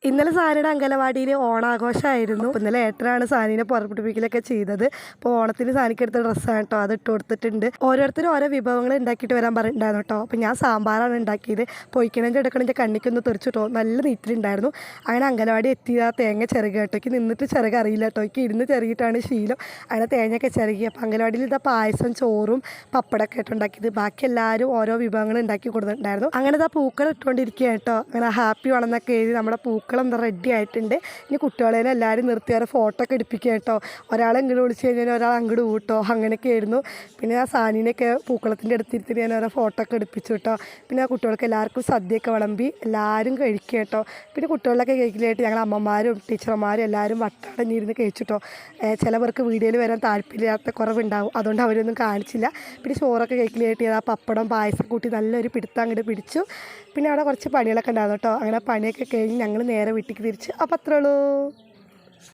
ഇന്നലെ സാനിയുടെ അംഗനവാടിയിൽ ഓണാഘോഷമായിരുന്നു. ഇന്നലെ ഏട്ടനാണ് സാനീനെ പുറപ്പെടുപ്പിക്കലൊക്കെ ചെയ്തത്. അപ്പോൾ ഓണത്തിന് സാനിക്ക് എടുത്ത ഡ്രസ്സാണ് കേട്ടോ, അത് ഇട്ട് കൊടുത്തിട്ടുണ്ട്. ഓരോരുത്തരും ഓരോ വിഭവങ്ങൾ ഉണ്ടാക്കിയിട്ട് വരാൻ പറഞ്ഞിട്ടുണ്ടായിരുന്നു കേട്ടോ. അപ്പോൾ ഞാൻ സാമ്പാറാണ് ഉണ്ടാക്കിയത്. പൊയ്ക്കണേൻ്റെ എടുക്കണേൻ്റെ കണ്ണിക്കൊന്ന് തെറിച്ചിട്ടോ, നല്ല നീറ്റിലുണ്ടായിരുന്നു. അങ്ങനെ അംഗനവാടി എത്തിയ തേങ്ങ ചിറക് കേട്ടോ. എനിക്ക് നിന്നിട്ട് ചിറക് അറിയില്ല കേട്ടോ, എനിക്ക് ഇരുന്ന് ചിറകിയിട്ടാണ് ശീലം. അങ്ങനെ തേങ്ങയൊക്കെ ചിറകി. അപ്പോൾ അംഗനവാടിയിൽ ഇതാ പായസം, ചോറും പപ്പടമൊക്കെ ആയിട്ട് ഉണ്ടാക്കിയത്. ബാക്കി എല്ലാവരും ഓരോ വിഭവങ്ങൾ ഉണ്ടാക്കി കൊടുത്തിട്ടുണ്ടായിരുന്നു. അങ്ങനെ ഇതാ പൂക്കൾ ഇട്ടുകൊണ്ടിരിക്കുക കേട്ടോ. അങ്ങനെ ഹാപ്പി വേണമെന്നൊക്കെ എഴുതി നമ്മുടെ പൂക്കളം എന്താ റെഡി ആയിട്ടുണ്ട്. ഇനി കുട്ടികളേനെ എല്ലാവരും നിർത്തി അവരെ ഫോട്ടോ ഒക്കെ എടുപ്പിക്കുക കേട്ടോ. ഒരാളെ ഇങ്ങോട്ട് വിളിച്ച് കഴിഞ്ഞാൽ ഒരാൾ അങ്ങോട്ട് കൂട്ടോ, അങ്ങനെയൊക്കെ ആയിരുന്നു. പിന്നെ ആ സാനീനെയൊക്കെ പൂക്കളത്തിൻ്റെ അടുത്തിരുത്തിട്ട് ഞാൻ ഓരോ ഫോട്ടോ ഒക്കെ എടുപ്പിച്ചു കേട്ടോ. പിന്നെ ആ കുട്ടികൾക്ക് എല്ലാവർക്കും സദ്യയൊക്കെ വിളമ്പി എല്ലാവരും കഴിക്കുക കേട്ടോ. പിന്നെ കുട്ടികളിലൊക്കെ കഴിക്കലായിട്ട് ഞങ്ങൾ അമ്മമാരും ടീച്ചർമാരും എല്ലാവരും വട്ടടഞ്ഞിരുന്ന് കഴിച്ചിട്ടോ. ചിലവർക്ക് വീഡിയോയിൽ വരാൻ താല്പര്യമില്ലാത്ത കുറവുണ്ടാവും, അതുകൊണ്ട് അവരൊന്നും കാണിച്ചില്ല. പിന്നെ ചോറൊക്കെ കഴിക്കലായിട്ട് ആ പപ്പടം പായസം കൂട്ടി നല്ലൊരു പിടുത്തം അങ്ങോട്ട് പിടിച്ചു. പിന്നെ അവിടെ കുറച്ച് പണികളൊക്കെ ഉണ്ടായിരുന്നു കേട്ടോ. അങ്ങനെ പണിയൊക്കെ കഴിഞ്ഞ് ഞങ്ങൾ നേരെ വീട്ടിലേക്ക് തിരിച്ചു. അപ്പോൾ അത്രേ ഉള്ളൂ.